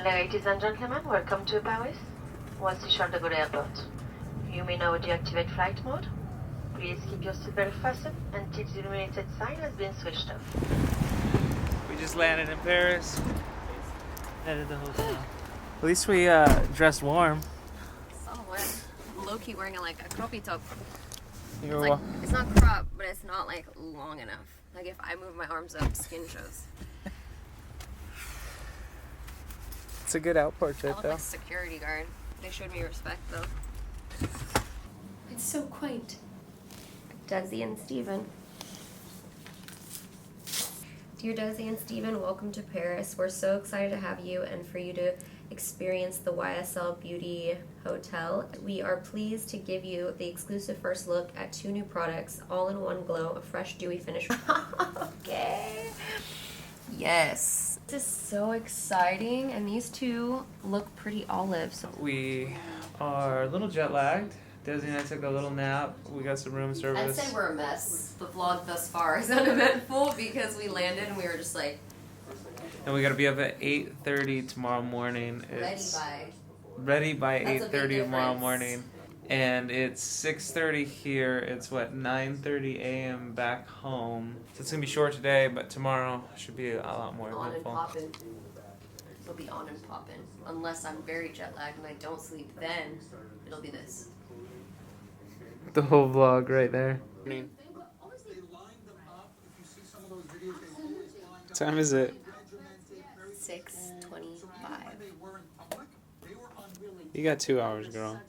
Ladies and gentlemen, welcome to Paris. Voici Charles de Gaulle Airport. You may now deactivate flight mode. Please keep your seatbelt fastened until the illuminated sign has been switched off. We just landed in Paris. Headed to the hotel. At least we dressed warm. Somewhat. Low-key wearing like a croppy top. You're It's, like, it's not crop, but it's not like long enough. Like if I move my arms up, skin shows. It's a good out portrait, I look though. like a security guard. They showed me respect, though. It's so quaint. Desi and Steven. Dear Desi and Steven, welcome to Paris. We're so excited to have you and for you to experience the YSL Beauty Hotel. We are pleased to give you the exclusive first look at 2 new products, all in one glow, a fresh dewy finish. Okay. Yes. This is so exciting, and these 2 look pretty olive. So We are a little jet lagged. Desi and I took a little nap. We got some room service. I'd say we're a mess. The vlog thus far is uneventful because we landed and we were just like... And we gotta be up at 8:30 tomorrow morning. Ready by 8:30 tomorrow morning. And it's 6:30 here. It's what, 9:30 a.m. back home. So it's gonna be short today, but tomorrow should be a lot more On and eventful. poppin'. It'll be on and poppin'. Unless I'm very jet lagged and I don't sleep, then it'll be this. The whole vlog right there. What time is it? 6:25. You got 2 hours, girl.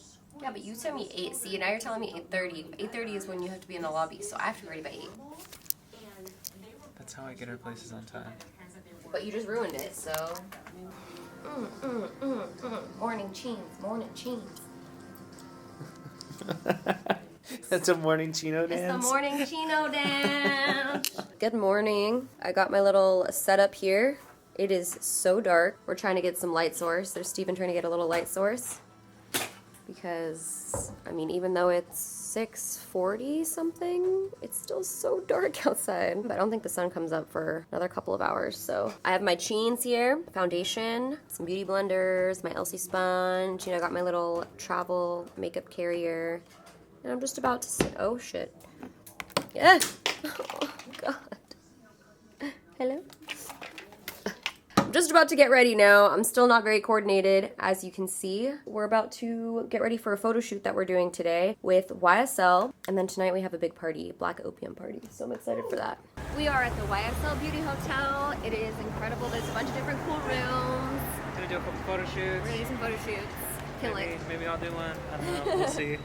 Yeah, but you told me 8. See, now you're telling me 8:30. 8:30 is when you have to be in the lobby, so I have to be ready by 8. That's how I get our places on time. But you just ruined it, so... Morning cheens, morning cheens. That's a morning chino dance? It's the morning chino dance. Good morning. I got my little setup here. It is so dark. We're trying to get some light source. There's Steven trying to get a little light source. Because, I mean, even though it's 6:40 something, it's still so dark outside. But I don't think the sun comes up for another couple of hours. So I have my cheens here, foundation, some beauty blenders, my Elsie sponge. You know, I got my little travel makeup carrier. And I'm just about to sit. Oh, shit. Yeah. Oh, God. Hello? I'm just about to get ready now. I'm still not very coordinated, as you can see. We're about to get ready for a photo shoot that we're doing today with YSL. And then tonight we have a big party, Black Opium party. So I'm excited for that. We are at the YSL Beauty Hotel. It is incredible. There's a bunch of different cool rooms. Gonna do a couple photo shoots. We're gonna do some photo shoots. Maybe I'll do one. I don't know. We'll see.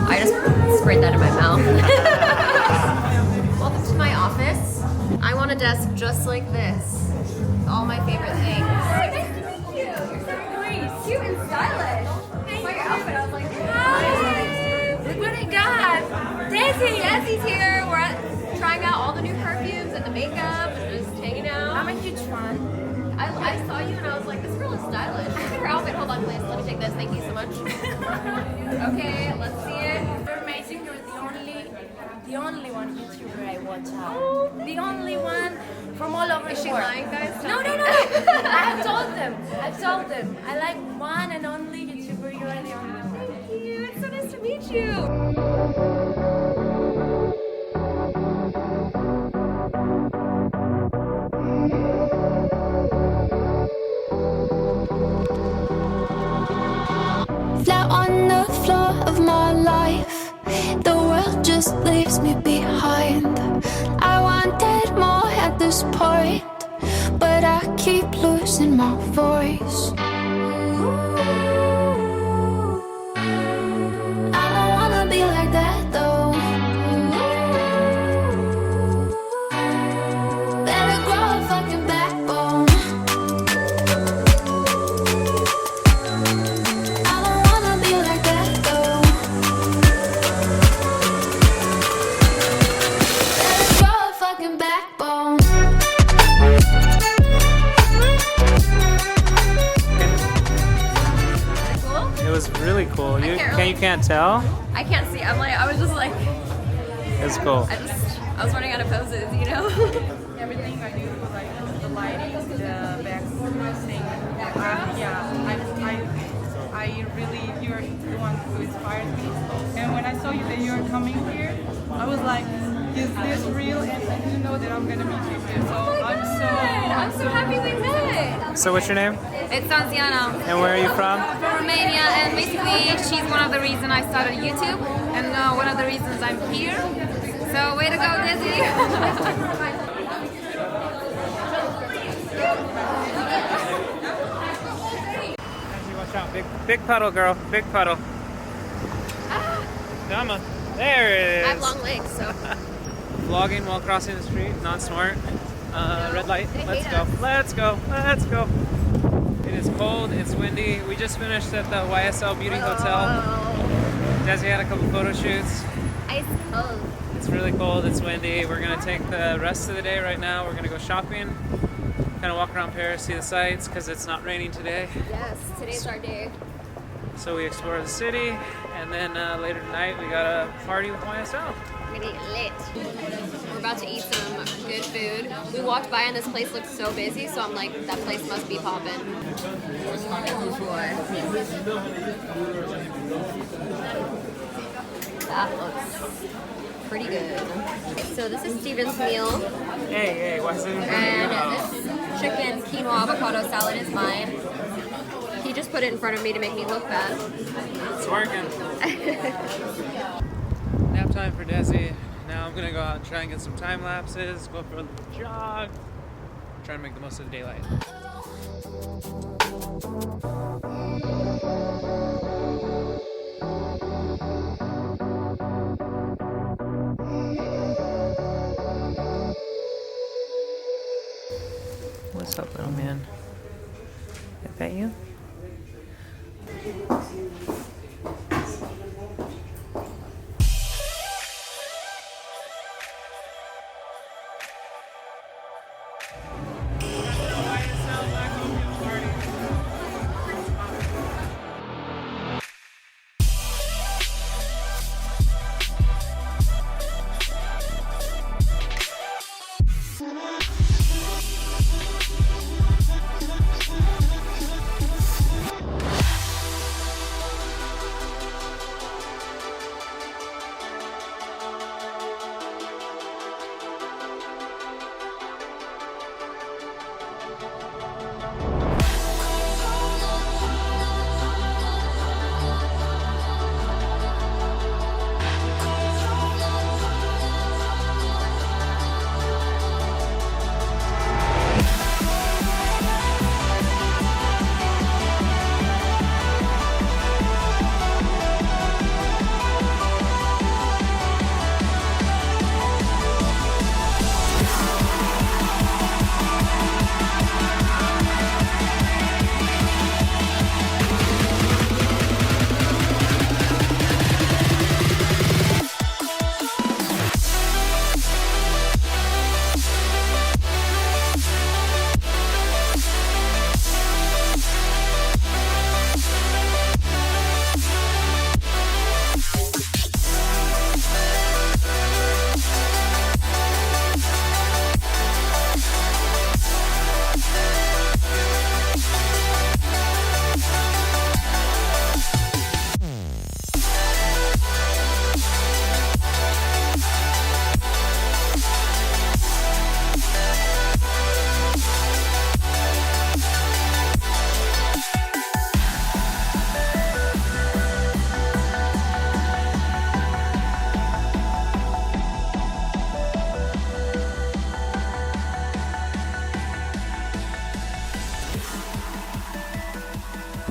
I just sprayed that in my mouth. Welcome to my office. I want a desk just like this. All my favorite things. Hi, nice to meet you. You're so nice. Cute and stylish. My outfit, I was like, hi. Look what I got. Desi. Desi's here. We're trying out all the new perfumes and the makeup and just hanging out. I'm a huge fan. I saw you and I was like, this girl is stylish. Look at her outfit. Hold on, please. Let me take this. Thank you so much. Okay, let's see it. You're amazing. You're the only one YouTuber I watch out. The only one from all over Is the she world. lying, guys? No. I've told them. I like one and only YouTuber. You are the only one. Thank you. It's so nice to meet you. Flat on the floor of my life, the world just leaves me behind. I wanted more at this point, but I my voice. I don't wanna be like that though. Better grow a fucking backbone. I don't wanna be like that though. Better grow a fucking backbone. It was really cool. You can't can't tell? I can't see. I was just like, It's cool. I was running out of poses, you know? Everything I do, like the lighting, the background, I really, you're the one who inspired me. And when I saw you that you were coming here, I was like, is this real? And I didn't know that I'm gonna meet you here. So I'm so happy we met. So what's your name? It's Tanziana And where are you from? from Romania, and basically she's one of the reasons I started YouTube, and one of the reasons I'm here. So way to go, Desi! Watch out. Big puddle, girl. Big puddle. Come on. There it is. I have long legs, so. Vlogging while crossing the street. Not smart. Red light. They Let's hate go. us. Let's go. Let's go. It is cold. It's windy. We just finished at the YSL Beauty Hotel. Desi had a couple photo shoots. Ice cold. It's really cold. It's windy. We're gonna take the rest of the day right now. We're gonna go shopping. Kind of walk around Paris, see the sights, because it's not raining today. Yes, today's our day. So we explore the city, and then later tonight we got a party with YSL. We're gonna get lit. We're about to eat some good food. We walked by and this place looked so busy, so I'm like, that place must be poppin'. Oh boy. That looks pretty good. Okay, so this is Steven's meal, Hey, what's it? and this chicken quinoa avocado salad is mine. He just put it in front of me to make me look bad. It's working. Nap time for Desi. Now I'm gonna go out and try and get some time lapses, go for a little jog, try to make the most of the daylight. What's up, little man? I pet you?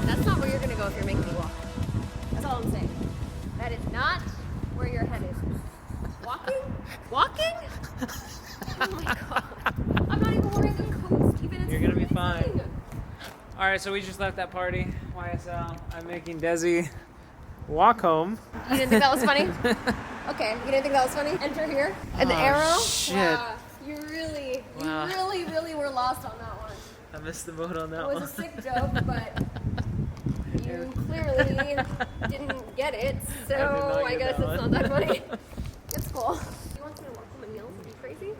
That's not where you're gonna go if you're making me walk. That's all I'm saying. That is not where your head is. Walking? Walking? Oh my god. I'm not even wearing a coat, Steven. You're gonna be fine. Alright, so we just left that party. YSL. I'm making Desi walk home. You didn't think that was funny? Okay, you didn't think that was funny? Enter here. And the arrow? Shit. Wow. You really were lost on that one. I missed the boat on that It one. was a sick joke, but you clearly didn't get it, so I guess it's not that funny. It's cool. He wants me to walk home in heels? Are you crazy? I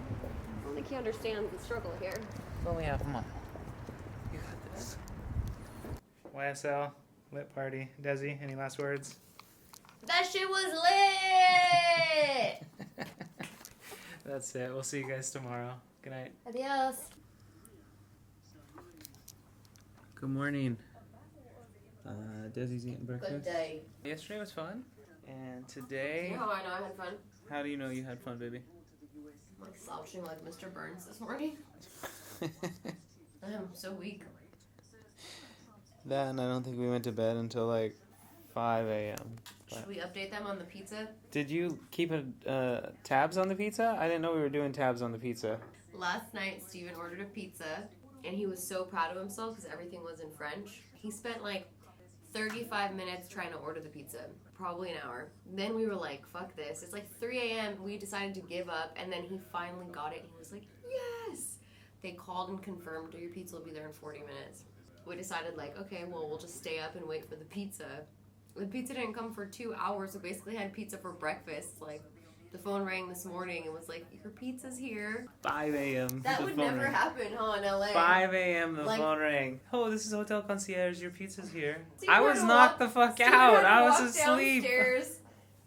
don't think he understands the struggle here. Well, yeah, come on. You got this. YSL, lit party. Desi, any last words? That shit was lit! That's it. We'll see you guys tomorrow. Good night. Adios. Good morning. Desi's eating breakfast. Good day. Yesterday was fun. And today... You know how I know I had fun? How do you know you had fun, baby? I'm like slouching like Mr. Burns this morning. I'm so weak. That and I don't think we went to bed until like 5 a.m. Should we update them on the pizza? Did you keep tabs on the pizza? I didn't know we were doing tabs on the pizza. Last night, Steven ordered a pizza, and he was so proud of himself because everything was in French. He spent like 35 minutes trying to order the pizza, probably an hour. Then we were like, fuck this. It's like 3 a.m. We decided to give up, and then he finally got it, and he was like, yes! They called and confirmed, your pizza will be there in 40 minutes. We decided like, okay, well, we'll just stay up and wait for the pizza. The pizza didn't come for 2 hours, so basically had pizza for breakfast. Like, the phone rang this morning and was like, your pizza's here. 5 a.m. That would never happen, huh, in LA? 5 a.m. the Like- phone rang. Oh, this is Hotel Concierge. Your pizza's here. Steven I had was to knocked walk- the fuck Steven out. had to I was walk asleep. downstairs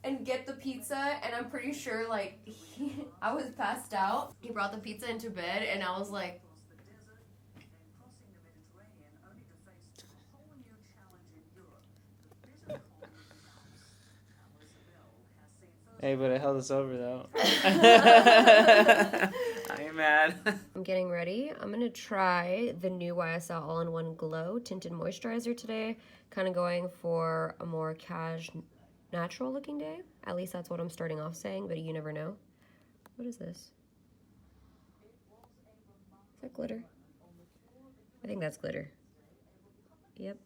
and get the pizza, and I'm pretty sure, like, I was passed out. He brought the pizza into bed, and I was like, Hey, but it held us over though. I ain't mad. I'm getting ready. I'm gonna try the new YSL All-in-One Glow Tinted Moisturizer today. Kind of going for a more natural looking day. At least that's what I'm starting off saying, but you never know. What is this? Is that glitter? I think that's glitter. Yep.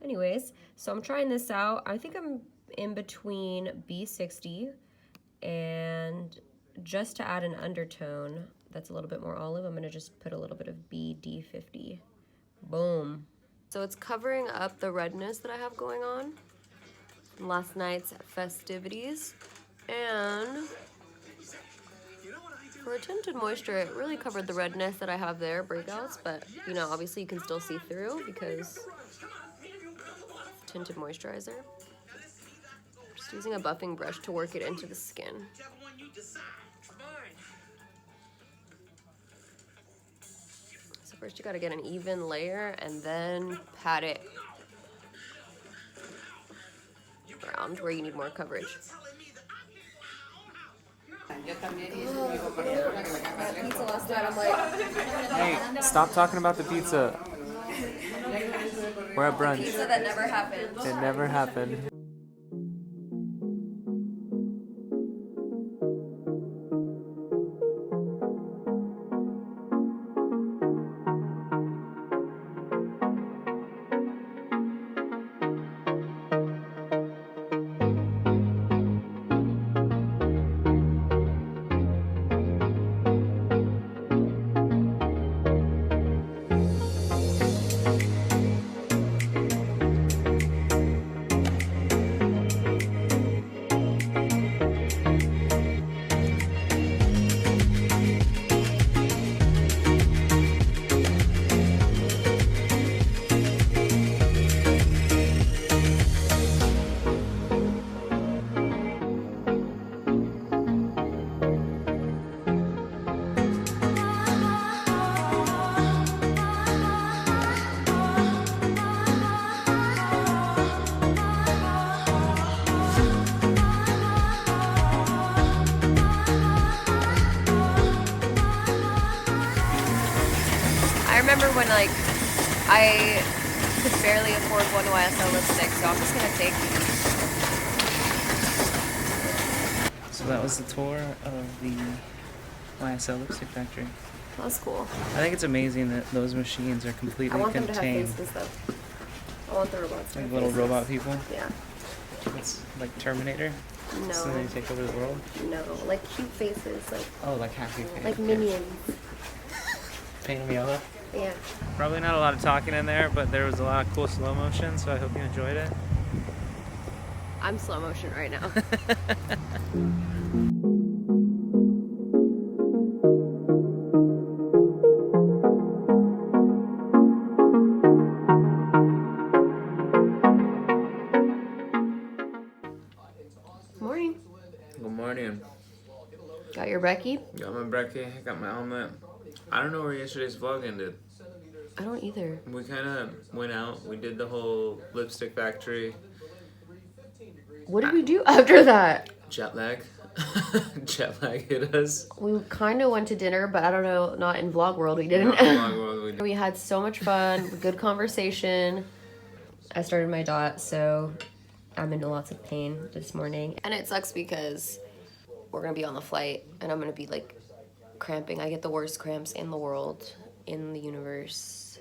Anyways, so I'm trying this out. I think I'm in between B60 and just to add an undertone that's a little bit more olive, I'm gonna just put a little bit of BD50. Boom. So it's covering up the redness that I have going on from last night's festivities. And for a tinted moisture, it really covered the redness that I have there, breakouts, but you know, obviously you can still see through because tinted moisturizer. Just using a buffing brush to work it into the skin. So first you gotta get an even layer and then pat it around where you need more coverage. Pizza last night, I'm like, Hey, stop talking about the pizza. We're at brunch. pizza that never happened. It never happened. I remember when like I could barely afford one YSL lipstick, so I'm just gonna take. So that was the tour of the YSL lipstick factory. That was cool. I think it's amazing that those machines are completely I want them contained. to have faces though. I want the robots to Like have little faces. robot people. Yeah. It's like Terminator. No. So they take over the world. No, like cute faces, like Oh, like happy face. like minions. Paint them yellow. Yeah. Probably not a lot of talking in there, but there was a lot of cool slow motion, so I hope you enjoyed it. I'm slow motion right now. Morning. Good morning. Got your brekkie? Got my brekkie, got my omelet. I don't know where yesterday's vlog ended. I don't either. We kind of went out, we did the whole lipstick factory. What did we do after that? Jet lag. Jet lag hit us. We kind of went to dinner, but I don't know, not in vlog world. We didn't. Vlog world, we did. We had so much fun, good conversation. I started my dot, so I'm in lots of pain this morning. And it sucks because we're gonna be on the flight and I'm gonna be like cramping. I get the worst cramps in the world, in the universe.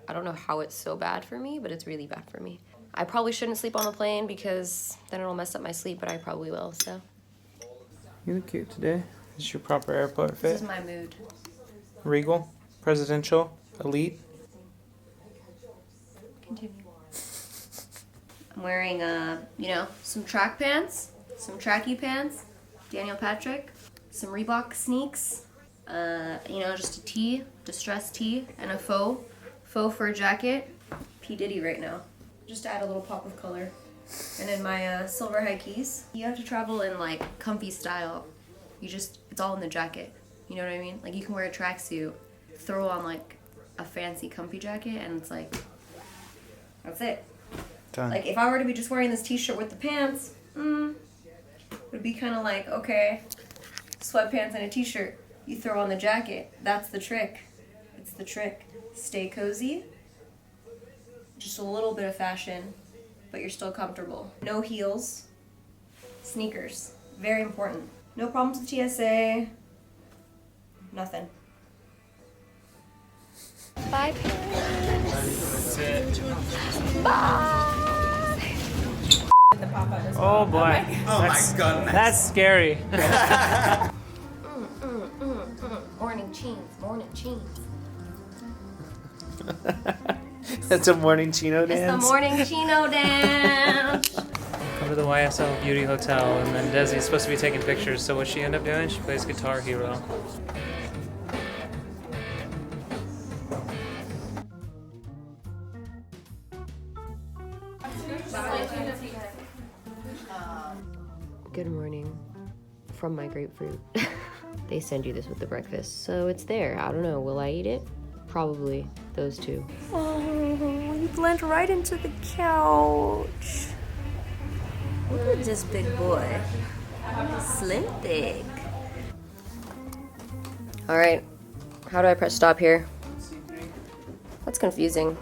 I don't know how it's so bad for me, but it's really bad for me. I probably shouldn't sleep on the plane because then it'll mess up my sleep, but I probably will, so. You look cute today. This is your proper airport fit. This is my mood. Regal, presidential, elite. Continue. I'm wearing, you know, some track pants, some tracky pants, Daniel Patrick, some Reebok sneaks, you know, just a tee, distressed tee, and a faux fur jacket. P. Diddy right now. Just to add a little pop of color. And then my silver high keys. You have to travel in like comfy style. It's all in the jacket. You know what I mean? Like you can wear a tracksuit, throw on like a fancy comfy jacket, and it's like, that's it. Done. Like if I were to be just wearing this t-shirt with the pants, it would be kind of like, okay, sweatpants and a t-shirt. You throw on the jacket. That's the trick. It's the trick. Stay cozy. Just a little bit of fashion, but you're still comfortable. No heels. Sneakers. Very important. No problems with TSA. Nothing. Bye, Paris. Bye. Oh boy. Oh my goodness. That's scary. Morning cheese, morning cheese. That's a morning chino It's dance. the morning chino dance. Come to the YSL Beauty Hotel, and then Desi's supposed to be taking pictures. So what she end up doing? She plays Guitar Hero. Good morning from my grapefruit. They send you this with the breakfast, so it's there. I don't know, will I eat it? Probably those two. Oh, you blend right into the couch. Look at this big boy. Slim thick. All right, how do I press stop here? That's confusing.